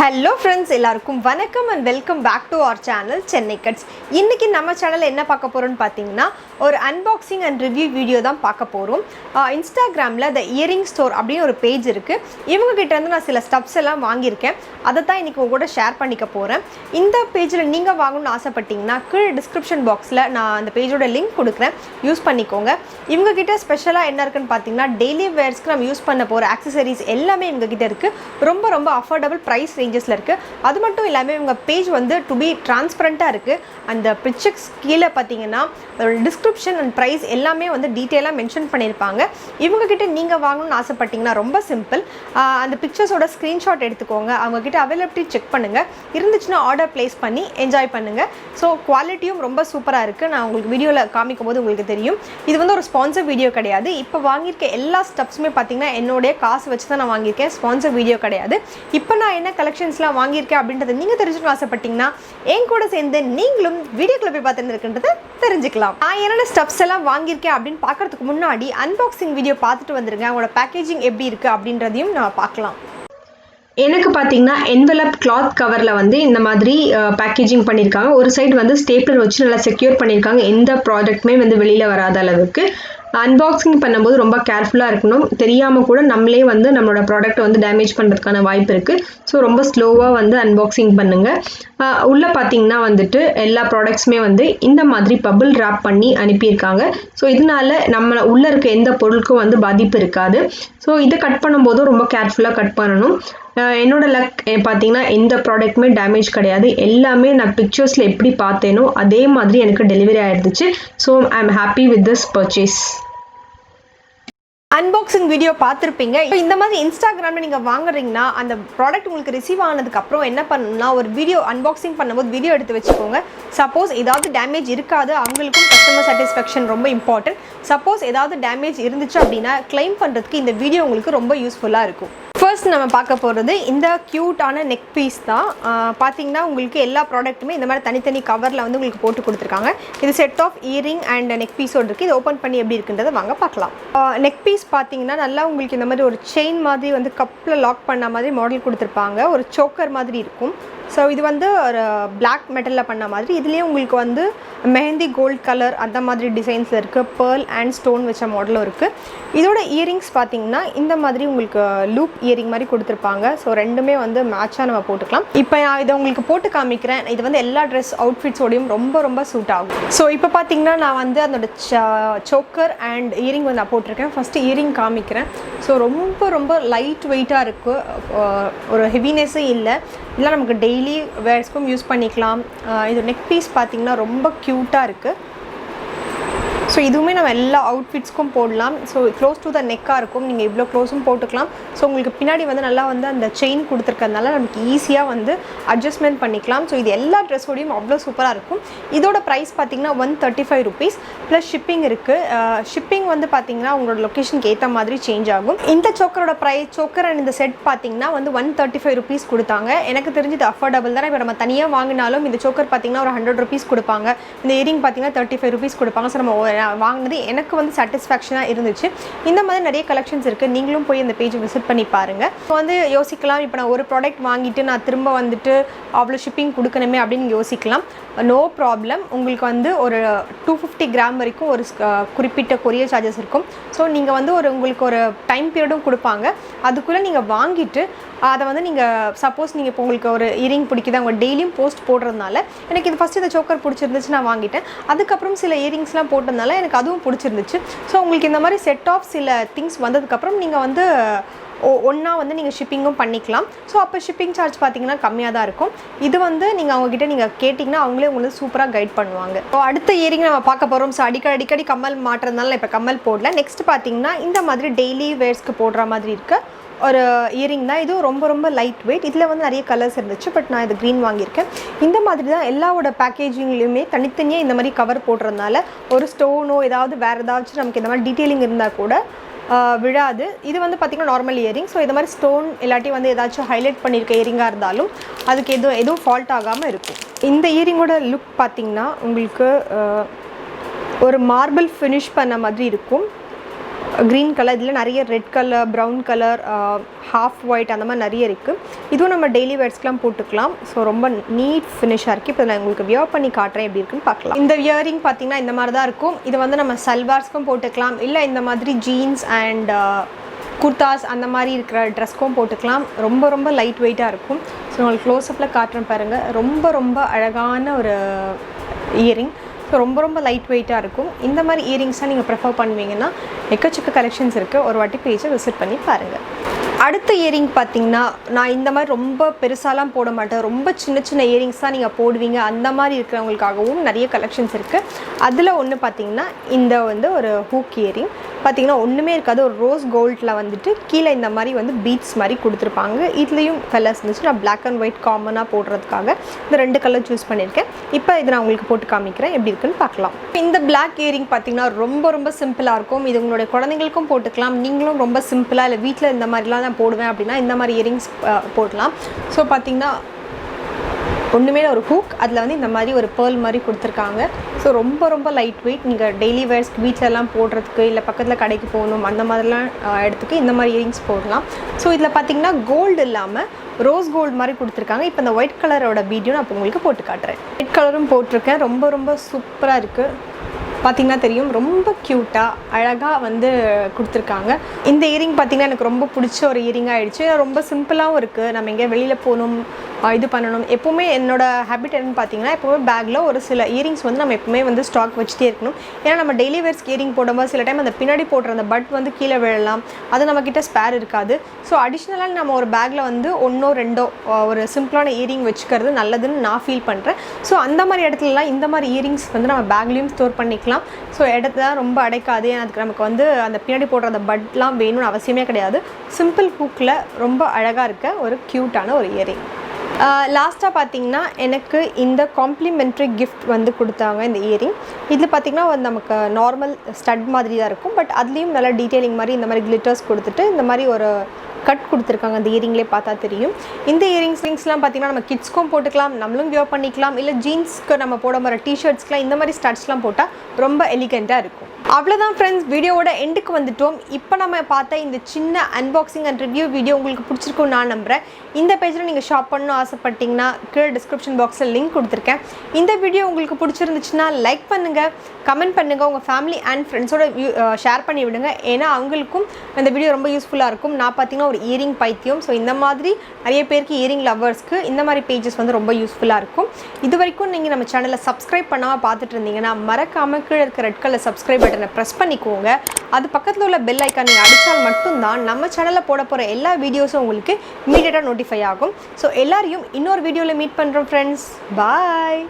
Hello friends, எல்லாருக்கும் வணக்கம் and welcome back to our channel chennaicuts. இன்னைக்கு நம்ம சேனல்ல என்ன பார்க்க போறோம்னு பாத்தீங்கன்னா ஒரு unboxing and review வீடியோ தான் பார்க்க போறோம். இன்ஸ்டாகிராம்ல the earring store அப்படின ஒரு பேஜ் இருக்கு. இவங்க கிட்ட இருந்து நான் சில ஸ்டப்ஸ் எல்லாம் வாங்கி இருக்கேன். அத தான் இன்னைக்கு உங்க கூட ஷேர் பண்ணிக்க போறேன். இந்த பேஜ்ல நீங்க வாங்கணும்னு ஆசைப்பட்டீங்கன்னா கீழ description boxல நான் அந்த பேஜோட லிங்க் கொடுக்கிறேன். யூஸ் பண்ணிக்கோங்க. இவங்க கிட்ட ஸ்பெஷலா என்ன இருக்குன்னு பாத்தீங்கன்னா டெய்லி வேர்ஸ்க்கு நம்ம யூஸ் பண்ண போற accessories எல்லாமே இவங்க கிட்ட இருக்கு. ரொம்ப affordable price rangesல இருக்கு. அது மட்டும் இல்லாம உங்க பேஜ் வந்து டு பி டிரான்ஸ்பரண்டா இருக்கு. அந்த பிக்சர்ஸ் கீழ பாத்தீங்கன்னா டிஸ்கிரிப்ஷன் அண்ட் பிரைஸ் எல்லாமே வந்து டீடைலா மென்ஷன் பண்ணிருப்பாங்க. இவங்க கிட்ட நீங்க வாங்கணும்னு ஆசைப்பட்டீங்கன்னா ரொம்ப சிம்பிள். அந்த பிக்சர்ஸோட ஸ்கிரீன்ஷாட் எடுத்துக்கோங்க. அவங்க கிட்ட அவைலபிலிட்டி செக் பண்ணுங்க. இருந்துச்சுனா ஆர்டர் பிளேஸ் பண்ணி என்ஜாய் பண்ணுங்க. சோ குவாலிட்டியும் ரொம்ப சூப்பரா இருக்கு. நான் உங்களுக்கு வீடியோல காமிக்கும்போது உங்களுக்கு தெரியும். இது வந்து ஒரு ஸ்பான்சர் வீடியோ கிடையாது. இப்போ வாங்கியிருக்க எல்லா ஸ்டப்ஸுமே பாத்தீங்கன்னா என்னோட காசு வச்சு தான் நான் வாங்கியிருக்கேன். ஸ்பான்சர் வீடியோ கிடையாது. இப்போ நான் என்ன கலெக்ஷன்ஸ்லாம் வாங்கியிருக்கேன் அப்படின்றத நீங்க தெரிஞ்சுக்கணும் ஆசைப்பட்டீங்கன்னா என் கூட சேர்ந்து நீங்களும் வீடியோக்குள்ள போய் பார்த்துட்டு இருக்குன்றதை தெரிஞ்சுக்கலாம். நான் என்னென்ன ஸ்டப்ஸ் எல்லாம் வாங்கியிருக்கேன் அப்படின்னு பார்க்கறதுக்கு முன்னாடி அன்பாக்சிங் வீடியோ பார்த்துட்டு வந்துருங்க. அவங்களோட பேக்கேஜிங் எப்படி இருக்கு அப்படின்றதையும் நம்ம பார்க்கலாம். எனக்கு பார்த்தீங்கன்னா என்வெலப் கிளாத் கவரில் வந்து இந்த மாதிரி பேக்கேஜிங் பண்ணியிருக்காங்க. ஒரு சைடு வந்து ஸ்டேப்லர் வச்சு நல்லா செக்யூர் பண்ணியிருக்காங்க. எந்த ப்ராடக்ட்டுமே வந்து வெளியில் வராத அளவுக்கு. அன்பாக்சிங் பண்ணும்போது ரொம்ப கேர்ஃபுல்லாக இருக்கணும். தெரியாமல் கூட நம்மளே வந்து நம்மளோட ப்ராடக்ட்டை வந்து டேமேஜ் பண்ணுறதுக்கான வாய்ப்பு இருக்குது. ஸோ ரொம்ப ஸ்லோவாக வந்து அன்பாக்சிங் பண்ணுங்கள். உள்ளே பார்த்தீங்கன்னா வந்துட்டு எல்லா ப்ராடக்ட்ஸுமே வந்து இந்த மாதிரி பபிள் ரேப் பண்ணி அனுப்பியிருக்காங்க. ஸோ இதனால நம்ம உள்ளே இருக்க எந்த பொருளுக்கும் வந்து பாதிப்பு இருக்காது. ஸோ இதை கட் பண்ணும்போதும் ரொம்ப கேர்ஃபுல்லாக கட் பண்ணணும். என்னோட லக் பார்த்தீங்கன்னா எந்த ப்ராடக்ட்டுமே டேமேஜ் கிடையாது. எல்லாமே நான் பிக்சர்ஸில் எப்படி பார்த்தேனோ அதே மாதிரி எனக்கு டெலிவரி ஆகிடுச்சு. So I am happy with this purchase. Unboxing video பார்த்துருப்பீங்க. இந்த மாதிரி இன்ஸ்டாகிராமில் நீங்கள் வாங்குறீங்கன்னா அந்த ப்ராடக்ட் உங்களுக்கு ரிசீவ் ஆனதுக்கு அப்புறம் என்ன பண்ணணும்னா ஒரு வீடியோ அன்பாக்சிங் பண்ணும்போது வீடியோ எடுத்து வச்சுக்கோங்க. சப்போஸ் ஏதாவது டேமேஜ் இருக்காது. அவங்களுக்கும் கஸ்டமர் சாட்டிஸ்ஃபேக்ஷன் ரொம்ப இம்பார்ட்டன்ட். சப்போஸ் ஏதாவது டேமேஜ் இருந்துச்சு அப்படின்னா கிளைம் பண்ணுறதுக்கு இந்த வீடியோ உங்களுக்கு ரொம்ப யூஸ்ஃபுல்லாக இருக்கும். ஃபர்ஸ்ட் நம்ம பார்க்க போகிறது இந்த க்யூட்டான நெக் பீஸ் தான். பார்த்தீங்கன்னா உங்களுக்கு எல்லா ப்ராடக்ட்டுமே இந்த மாதிரி தனித்தனி கவரில் வந்து உங்களுக்கு போட்டு கொடுத்துருக்காங்க. இது set of earring and neck பீஸோடு இருக்குது. இது ஓப்பன் பண்ணி எப்படி இருக்குன்றதை வாங்க பார்க்கலாம். நெக் பீஸ் பார்த்தீங்கன்னா நல்லா உங்களுக்கு இந்த மாதிரி ஒரு செயின் மாதிரி வந்து கப்பில் லாக் பண்ண மாதிரி மாடல் கொடுத்துருப்பாங்க. ஒரு சோக்கர் மாதிரி இருக்கும். ஸோ இது வந்து ஒரு பிளாக் மெட்டலில் பண்ண மாதிரி. இதுலேயே உங்களுக்கு வந்து மெஹந்தி கோல்ட் கலர் அந்த மாதிரி டிசைன்ஸில் இருக்குது. பேர்ல் அண்ட் ஸ்டோன் வச்ச மாடலும் இருக்குது. இதோட இயரிங்ஸ் பார்த்தீங்கன்னா இந்த மாதிரி உங்களுக்கு லூப் இயரிங் மாதிரி கொடுத்துருப்பாங்க. ஸோ ரெண்டுமே வந்து மேட்சாக நம்ம போட்டுக்கலாம். இப்போ நான் இதை உங்களுக்கு போட்டு காமிக்கிறேன். இது வந்து எல்லா ட்ரெஸ் அவுட்ஃபிட்ஸோடையும் ரொம்ப சூட் ஆகும். ஸோ இப்போ பார்த்தீங்கன்னா நான் வந்து அதோட சோக்கர் அண்ட் இயரிங் வந்து நான் போட்டிருக்கேன். ஃபஸ்ட்டு இயரிங் காமிக்கிறேன். ஸோ ரொம்ப லைட் வெயிட்டாக இருக்குது. ஒரு ஹெவினஸே இல்லை. இதெல்லாம் நமக்கு டெய்லி வேர்ஸ்க்கும் யூஸ் பண்ணிக்கலாம். இது நெக் பீஸ் பார்த்தீங்கன்னா ரொம்ப க்யூட்டாக இருக்குது. ஸோ இதுவுமே நம்ம எல்லா அவுட்ஃபிட்ஸ்க்கும் போடலாம். ஸோ க்ளோஸ் டு த நெக்காக இருக்கும். நீங்கள் இவ்வளோ க்ளோஸும் போட்டுக்கலாம். ஸோ உங்களுக்கு பின்னாடி வந்து நல்லா வந்து அந்த செயின் கொடுத்துருக்கறதுனால நமக்கு ஈஸியாக வந்து அட்ஜஸ்ட்மெண்ட் பண்ணிக்கலாம். ஸோ இது எல்லா ட்ரெஸ்ஸோடையும் அவ்வளோ சூப்பராக இருக்கும். இதோட ப்ரைஸ் பார்த்தீங்கன்னா 135 rupees ப்ளஸ் ஷிப்பிங் இருக்குது. ஷிப்பிங் வந்து பார்த்தீங்கன்னா உங்களோட லொக்கேஷனுக்கு ஏற்ற மாதிரி சேஞ்ச் ஆகும். இந்த சோக்கரோட சோக்கர் அண்ட் இந்த செட் பார்த்தீங்கன்னா வந்து 135 rupees கொடுத்தாங்க. எனக்கு தெரிஞ்சது அஃபோர்டபுள் தானே. இப்போ நம்ம தனியாக வாங்கினாலும் இந்த சோக்கர் பார்த்தீங்கன்னா ஒரு 100 rupees கொடுப்பாங்க. இந்த இயரிங் பார்த்தீங்கன்னா 35 rupees கொடுப்பாங்க. ஸோ நம்ம வாங்கினது எனக்கு வந்து சாட்டிஸ்ஃபேக்ஷனாக இருந்துச்சு. இந்த மாதிரி நிறைய கலெக்ஷன்ஸ் இருக்குது. நீங்களும் போய் இந்த பேஜை விசிட் பண்ணி பாருங்கள். இப்போ வந்து யோசிக்கலாம், இப்போ நான் ஒரு ப்ராடக்ட் வாங்கிட்டு நான் திரும்ப வந்துட்டு அவ்வளோ ஷிப்பிங் கொடுக்கணுமே அப்படின்னு யோசிக்கலாம். No problem. உங்களுக்கு வந்து ஒரு 250 கிராம் வரைக்கும் ஒரு குறிப்பிட்ட கொரியர் சார்ஜஸ் இருக்கும். ஸோ நீங்கள் வந்து உங்களுக்கு ஒரு டைம் பீரியடும் கொடுப்பாங்க. அதுக்குள்ளே நீங்கள் வாங்கிட்டு அதை வந்து நீங்கள் சப்போஸ் நீங்கள் இப்போ உங்களுக்கு ஒரு இயரிங் பிடிக்குது, அவங்க டெய்லியும் போஸ்ட் போடுறதுனால எனக்கு இது ஃபஸ்ட்டு இந்த சோக்கர் பிடிச்சிருந்துச்சு நான் வாங்கிட்டேன். அதுக்கப்புறம் சில இயரிங்ஸ்லாம் போட்டதுனால எனக்கு அதுவும் பிடிச்சிருந்துச்சு. ஸோ உங்களுக்கு இந்த மாதிரி செட் ஆஃப் சில திங்ஸ் வந்ததுக்கப்புறம் நீங்கள் வந்து ஒன்றா வந்து நீங்கள் ஷிப்பிங்கும் பண்ணிக்கலாம். ஸோ அப்போ ஷிப்பிங் சார்ஜ் பார்த்தீங்கன்னா கம்மியாக தான் இருக்கும். இது வந்து நீங்கள் அவங்ககிட்ட நீங்கள் கேட்டிங்கன்னா அவங்களே உங்களுக்கு சூப்பராக கைட் பண்ணுவாங்க. ஸோ அடுத்த இயரிங் நம்ம பார்க்க போகிறோம். ஸோ அடிக்கடி கம்மல் மாட்டுறதுனால இப்போ கம்மல் போடல. நெக்ஸ்ட் பார்த்தீங்கன்னா இந்த மாதிரி டெய்லி வேர்ஸ்க்கு போடுற மாதிரி இருக்க ஒரு இயரிங் தான். இதுவும் ரொம்ப லைட் வெயிட். இதில் வந்து நிறைய கலர்ஸ் இருந்துச்சு. பட் நான் இது க்ரீன் வாங்கியிருக்கேன். இந்த மாதிரி தான் எல்லாவோட பேக்கேஜிங்லேயுமே தனித்தனியாக இந்த மாதிரி கவர் போடுறதுனால ஒரு ஸ்டோனோ ஏதாவது வேறு ஏதாச்சும் நமக்கு இந்த மாதிரி டீட்டெயிலிங் இருந்தால் கூட விழாது. இது வந்து பார்த்திங்கன்னா நார்மல் இயரிங். ஸோ இந்த மாதிரி ஸ்டோன் இல்லாட்டி வந்து ஏதாச்சும் ஹைலைட் பண்ணியிருக்க இயரிங்காக இருந்தாலும் அதுக்கு எதுவும் ஃபால்ட் ஆகாமல் இருக்கும். இந்த இயரிங்கோட லுக் பார்த்திங்கன்னா உங்களுக்கு ஒரு மார்பிள் ஃபினிஷ் பண்ண மாதிரி இருக்கும். க்ரீன் கலர், இதில் நிறைய red colour, brown colour, half white அந்த மாதிரி நிறைய இருக்குது. இதுவும் நம்ம டெய்லி வேர்ஸ்க்கெலாம் போட்டுக்கலாம். ஸோ ரொம்ப நீட் ஃபினிஷாக இருக்குது. இப்போ நான் உங்களுக்கு வியர் பண்ணி காட்டுறேன் எப்படி இருக்குன்னு பார்க்கலாம். இந்த இயரிங் பார்த்திங்கன்னா இந்த மாதிரி தான் இருக்கும். இது வந்து நம்ம சல்வார்ஸ்க்கும் போட்டுக்கலாம், இல்லை இந்த மாதிரி ஜீன்ஸ் அண்ட் குர்தாஸ் அந்த மாதிரி இருக்கிற ட்ரெஸ்க்கும் போட்டுக்கலாம். ரொம்ப ரொம்ப லைட் வெயிட்டாக இருக்கும். ஸோ உங்களுக்கு க்ளோஸ்அப்பில் காட்டுறேன் பாருங்கள். ரொம்ப ரொம்ப அழகான ஒரு இயரிங். ஸோ ரொம்ப ரொம்ப லைட் வெயிட்டாக இருக்கும். இந்த மாதிரி இயரிங்ஸாக நீங்கள் ப்ரிஃபர் பண்ணுவீங்கன்னா எக்கச்சக்க கலெக்ஷன்ஸ் இருக்குது. ஒரு வாட்டி பேஜை விசிட் பண்ணி பாருங்கள். அடுத்த இயரிங் பார்த்திங்கன்னா, நான் இந்த மாதிரி ரொம்ப பெருசாலாம் போட மாட்டேன். ரொம்ப சின்ன சின்ன இயரிங்ஸ் தான் நீங்கள் போடுவீங்க. அந்த மாதிரி இருக்கிறவங்களுக்காகவும் நிறைய கலெக்ஷன்ஸ் இருக்குது. அதில் ஒன்று பார்த்திங்கன்னா இந்த வந்து ஒரு ஹூக் இயரிங் பார்த்திங்கன்னா ஒன்றுமே இருக்காது. ஒரு ரோஸ் கோல்டில் வந்துட்டு கீழே இந்த மாதிரி வந்து பீட்ஸ் மாதிரி கொடுத்துருப்பாங்க. இதுலேயும் கலர்ஸ் இருந்துச்சு. நான் பிளாக் அண்ட் ஒயிட் காமனாக போடுறதுக்காக இந்த 2 கலர் சூஸ் பண்ணியிருக்கேன். இப்போ இதை நான் உங்களுக்கு போட்டு காமிக்கிறேன் எப்படி இருக்குன்னு பார்க்கலாம். இந்த பிளாக் இயரிங் பார்த்திங்கன்னா ரொம்ப ரொம்ப சிம்பிளாக இருக்கும். இது உங்களுடைய குழந்தைங்களுக்கும் போட்டுக்கலாம். நீங்களும் ரொம்ப சிம்பிளாக இல்லை வீட்டில் இந்த மாதிரிலாம் நான் போடுவேன் அப்படின்னா இந்த மாதிரி இயரிங்ஸ் போடலாம். ஸோ பார்த்திங்கன்னா ஒன்றுமே ஒரு ஹூக், அதில் வந்து இந்த மாதிரி ஒரு பேர்ல் மாதிரி கொடுத்துருக்காங்க. ஸோ ரொம்ப ரொம்ப லைட் வெயிட். நீங்கள் டெய்லி வேர்ஸ்க்கு வீட்டிலலாம் போடுறதுக்கு, இல்லை பக்கத்தில் கடைக்கு போகணும் அந்த மாதிரிலாம் இடத்துக்கு இந்த மாதிரி இயரிங்ஸ் போடலாம். ஸோ இதில் பார்த்திங்கன்னா கோல்டு இல்லாமல் ரோஸ் கோல்டு மாதிரி கொடுத்துருக்காங்க. இப்போ இந்த ஒயிட் கலரோட வீடியோ நான் இப்போ உங்களுக்கு போட்டு காட்டுறேன். ஒயிட் கலரும் போட்டிருக்கேன். ரொம்ப ரொம்ப சூப்பராக இருக்குது. பார்த்திங்கன்னா தெரியும், ரொம்ப க்யூட்டாக அழகாக வந்து கொடுத்துருக்காங்க. இந்த இயரிங் பார்த்திங்கன்னா எனக்கு ரொம்ப பிடிச்ச ஒரு இயரிங் ஆகிடுச்சு. ரொம்ப சிம்பிளாகவும் இருக்குது. நம்ம எங்கேயா வெளியில் போகணும், இது பண்ணணும். எப்போவுமே என்னோடய ஹேபிட் என்னன்னு பார்த்தீங்கன்னா, எப்போவுமே பேக்கில் ஒரு சில இயரிங்ஸ் வந்து நம்ம எப்போவுமே வந்து ஸ்டாக் வச்சுட்டே இருக்கணும். ஏன்னா நம்ம டெய்லி வேர்ஸ்க்கு இயரிங் போடும்போது சில டைம் அந்த பின்னாடி போடுற அந்த பட் வந்து கீழே விழலாம். அது நம்மக்கிட்ட ஸ்பேர் இருக்காது. ஸோ அடிஷ்னலாக நம்ம ஒரு பேக்கில் வந்து 1 2 ஒரு சிம்பிளான இயரிங் வச்சுக்கிறது நல்லதுன்னு நான் ஃபீல் பண்ணுறேன். ஸோ அந்த மாதிரி இடத்துலலாம் இந்த மாதிரி இயரிங்ஸ் வந்து நம்ம பேக்லேயும் ஸ்டோர் பண்ணிக்கலாம். ஸோ இடத்துல ரொம்ப அடைக்காது. ஏன்னா அதுக்கு நமக்கு வந்து அந்த பின்னாடி போடுற அந்த பட்லாம் வேணும்னு அவசியமே கிடையாது. சிம்பிள் ஹூக்கில் ரொம்ப அழகாக இருக்க ஒரு க்யூட்டான ஒரு இயரிங். லாஸ்ட்டாக பார்த்திங்கன்னா எனக்கு இந்த காம்ப்ளிமெண்ட்ரி கிஃப்ட் வந்து கொடுத்தாங்க இந்த இயரிங். இதில் பார்த்திங்கன்னா நமக்கு நார்மல் ஸ்டட் மாதிரி தான் இருக்கும். பட் அதுலேயும் நல்லா டீட்டெயிலிங் மாதிரி இந்த மாதிரி கிளிட்டர்ஸ் கொடுத்துட்டு இந்த மாதிரி ஒரு கட் கொடுத்துருக்காங்க. அந்த இயரிங்லேயே பார்த்தா தெரியும். இந்த இயரிங்ஸ்லாம் பார்த்திங்கன்னா நம்ம கிட்ஸ்க்கும் போட்டுக்கலாம், நம்மளும் வியர் பண்ணிக்கலாம். இல்லை ஜீன்ஸ்க்கு நம்ம போட மாதிரி டிஷர்ட்ஸ்க்குலாம் இந்த மாதிரி ஸ்டட்ஸ்லாம் போட்டால் ரொம்ப எலிகெண்ட்டாக இருக்கும். அவ்வளோதான் ஃப்ரெண்ட்ஸ், வீடியோவோட எண்டுக்கு வந்துட்டோம். இப்போ நம்ம பார்த்த இந்த சின்ன அன்பாக்சிங் அண்ட் ரிவ்யூ வீடியோ உங்களுக்கு பிடிச்சிருக்கும்னு நான் நம்புகிறேன். இந்த பேஜில் நீங்கள் ஷாப் பண்ணணும் ஆசைப்பட்டீங்கன்னா கீழே டிஸ்கிரிப்ஷன் பாக்ஸில் லிங்க் கொடுத்துருக்கேன். இந்த வீடியோ உங்களுக்கு பிடிச்சிருந்துச்சுன்னா லைக் பண்ணுங்கள், கமெண்ட் பண்ணுங்கள், உங்கள் ஃபேமிலி அண்ட் ஃப்ரெண்ட்ஸோட ஷேர் பண்ணி விடுங்க. ஏன்னா அவங்களுக்கும் இந்த வீடியோ ரொம்ப யூஸ்ஃபுல்லாக இருக்கும். நான் பார்த்திங்கன்னா ஒரு இயரிங் பைத்தியம். ஸோ இந்த மாதிரி நிறைய பேருக்கு இயரிங் லவ்வர்ஸ்க்கு இந்த மாதிரி பேஜஸ் வந்து ரொம்ப யூஸ்ஃபுல்லாக இருக்கும். இது வரைக்கும் நீங்கள் நம்ம சேனலை சப்ஸ்கிரைப் பண்ணாமல் பார்த்துட்டு இருந்தீங்கன்னா மறக்காமல் கீழே இருக்க ரெட் கலர் சப்ஸ்கிரைப் பட்டனை ப்ரெஸ் பண்ணிக்கோங்க. அது பக்கத்தில் உள்ள பெல் ஐக்கான் நீங்கள் அடித்தால் மட்டும்தான் நம்ம சேனலில் போட போகிற எல்லா வீடியோஸும் உங்களுக்கு இமீடியட்டாக நோட்டிஃபை ஆகும். ஸோ எல்லாரையும் இன்னொரு வீடியோவில் மீட் பண்ணுறோம் ஃப்ரெண்ட்ஸ். பாய்.